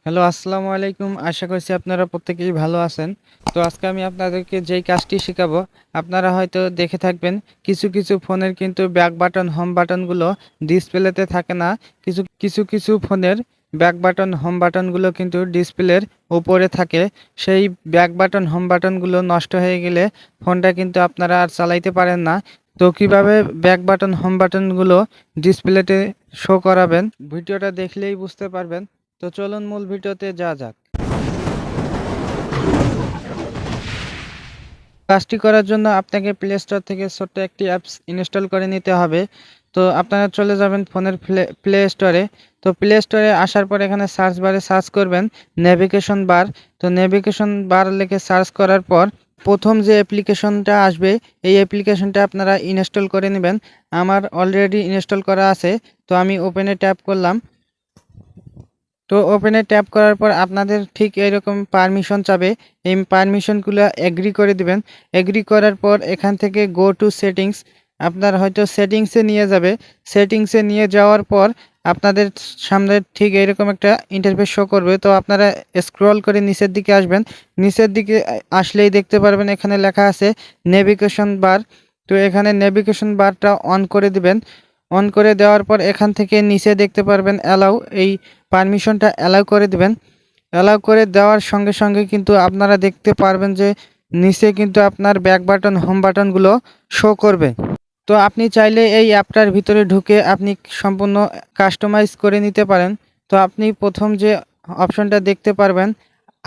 Hello, আসসালামু আলাইকুম। আশা করছি আপনারা প্রত্যেকেই ভালো আছেন। তো আজকে আমি আপনাদেরকে যেই কাজটি শেখাবো, আপনারা হয়তো দেখে থাকবেন কিছু কিছু ফোনের কিন্তু ব্যাক বাটন, হোম বাটনগুলো ডিসপ্লেতে থাকে না। কিছু ফোনের ব্যাক বাটন, হোম বাটনগুলো কিন্তু ডিসপ্লের উপরে থাকে। সেই ব্যাক বাটন, হোম বাটনগুলো নষ্ট হয়ে গেলে ফোনটা কিন্তু আপনারা আর চালাইতে পারেন না। তো কিভাবে ব্যাক বাটন, হোম বাটনগুলো ডিসপ্লেতে শো করাবেন, ভিডিওটা দেখলেই বুঝতে পারবেন। তো চলুন মূল ভিডিওতে যাওয়া যাক। কাজটি করার জন্য আপনাকে প্লে স্টোর থেকে ছোট্ট একটি অ্যাপস ইনস্টল করে নিতে হবে। তো আপনারা চলে যাবেন ফোনের প্লে স্টোরে। তো প্লে স্টোরে আসার পর এখানে সার্চ বারে সার্চ করবেন নেভিগেশন বার। তো নেভিগেশন বার লিখে সার্চ করার পর প্রথম যে অ্যাপ্লিকেশনটা আসবে, এই অ্যাপ্লিকেশনটা আপনারা ইনস্টল করে নেবেন। আমার অলরেডি ইনস্টল করা আছে। তো আমি ওপেনে ট্যাপ করলাম। তো ওপেনে ট্যাপ করার পর আপনাদের ঠিক এরকম পারমিশন চাবে। এই পারমিশনগুলো এগ্রি করে দিবেন। এগ্রি করার পর এখান থেকে গো টু সেটিংস, আপনার হয়তো সেটিংসে নিয়ে যাবে। সেটিংসে নিয়ে যাওয়ার পর আপনাদের সামনে ঠিক এরকম একটা ইন্টারফেস শো করবে। তো আপনারা স্ক্রল করে নিচের দিকে আসবেন। নিচের দিকে আসলেই দেখতে পারবেন এখানে লেখা আছে নেভিগেশন বার। তো এখানে নেভিগেশন বারটা অন করে দিবেন। অন করে দেওয়ার পর এখান থেকে নিচে দেখতে পারবেন অ্যালাউ, এই পারমিশনটা অ্যালাউ করে দিবেন। অ্যালাউ করে দেওয়ার সঙ্গে সঙ্গে কিন্তু আপনারা দেখতে পারবেন যে নিচে কিন্তু আপনার ব্যাক বাটন, হোম বাটনগুলো শো করবে। তো আপনি চাইলে এই অ্যাপটার ভিতরে ঢুকে আপনি সম্পূর্ণ কাস্টমাইজ করে নিতে পারেন। তো আপনি প্রথম যে অপশনটা দেখতে পারবেন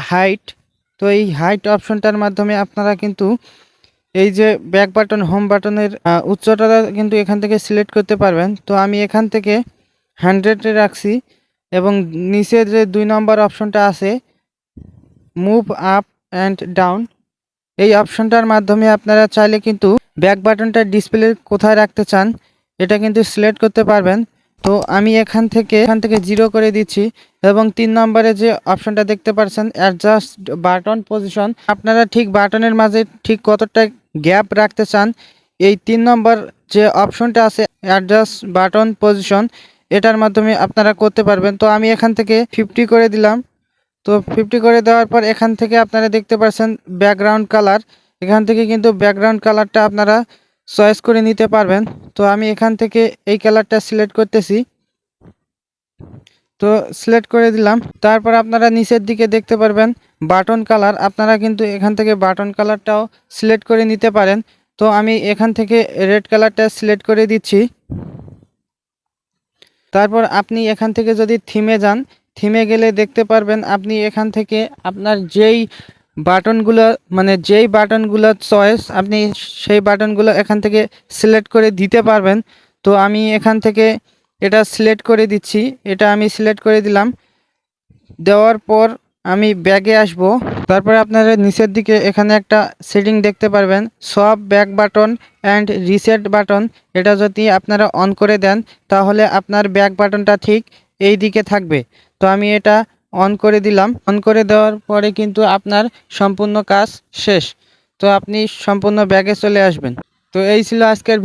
হাইট। তো এই হাইট অপশনটার মাধ্যমে আপনারা কিন্তু এই যে ব্যাক বাটন, হোম বাটনের উচ্চতাটা কিন্তু এখান থেকে সিলেক্ট করতে পারবেন। তো আমি এখান থেকে 100-এ রাখছি এবং নিচে যে 2 নম্বর অপশনটা আছে মুভ আপ অ্যান্ড ডাউন, এই অপশনটার মাধ্যমে আপনারা চাইলে কিন্তু ব্যাক বাটনটা ডিসপ্লে কোথায় রাখতে চান এটা কিন্তু সিলেক্ট করতে পারবেন। তো আমি এখান থেকে 0 করে দিচ্ছি এবং 3 নম্বরে যে অপশনটা দেখতে পাচ্ছেন অ্যাডজাস্ট বাটন পজিশন, আপনারা ঠিক বাটনের মাঝে ঠিক কতটা গ্যাপ রাখতে চান, এই 3 নম্বর যে অপশনটা আছে অ্যাডজাস্ট বাটন পজিশন, এটার মাধ্যমে আপনারা করতে পারবেন। তো আমি এখান থেকে 50 করে দিলাম। তো 50 করে দেওয়ার পর এখান থেকে আপনারা দেখতে পাচ্ছেন ব্যাকগ্রাউন্ড কালার, এখান থেকে কিন্তু ব্যাকগ্রাউন্ড কালারটা আপনারা চয়েস করে নিতে পারবেন। তো আমি এখান থেকে এই কালারটা সিলেক্ট করতেছি। তো সিলেক্ট করে দিলাম। তারপর আপনারা নিচের দিকে দেখতে পারবেন বাটন কালার, আপনারা কিন্তু এখান থেকে বাটন কালারটাও সিলেক্ট করে নিতে পারেন। তো আমি এখান থেকে রেড কালারটা সিলেক্ট করে দিচ্ছি। তারপর আপনি এখান থেকে যদি থিমে যান, থিমে গেলে দেখতে পারবেন আপনি এখান থেকে আপনার যেই বাটনগুলো যেই বাটনগুলো চয়েস, আপনি সেই বাটনগুলো এখান থেকে সিলেক্ট করে দিতে পারবেন। তো আমি এখান থেকে এটা সিলেক্ট করে দিচ্ছি। এটা আমি সিলেক্ট করে দিলাম। দেওয়ার পর আমি ব্যাগে আসব। তারপরে আপনারা নিচের দিকে এখানে একটা সেটিং দেখতে পারবেন swap back button and reset button, এটা যদি আপনারা অন করে দেন তাহলে আপনার ব্যাক বাটনটা ঠিক এই দিকে থাকবে। তো আমি এটা অন করে দিলাম। অন করে দেওয়ার পরে কিন্তু আপনার সম্পূর্ণ কাজ শেষ। তো আপনি সম্পূর্ণ ব্যাগে চলে আসবেন। তো এই ছিল আজকের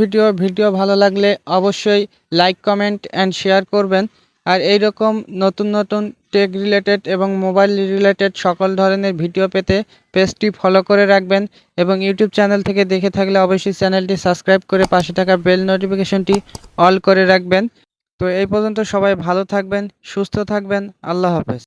ভিডিও ভালো লাগলে অবশ্যই লাইক, কমেন্ট অ্যান্ড শেয়ার করবেন। আর এই রকম নতুন নতুন টেক রিলেটেড এবং মোবাইল রিলেটেড সকল ধরনের ভিডিও পেতে পেজটি ফলো করে রাখবেন এবং ইউটিউব চ্যানেল থেকে দেখে থাকলে অবশ্যই চ্যানেলটি সাবস্ক্রাইব করে পাশে থাকা বেল নোটিফিকেশনটি অল করে রাখবেন। তো এই পর্যন্ত সবাই ভালো থাকবেন, সুস্থ থাকবেন। আল্লাহ হাফেজ।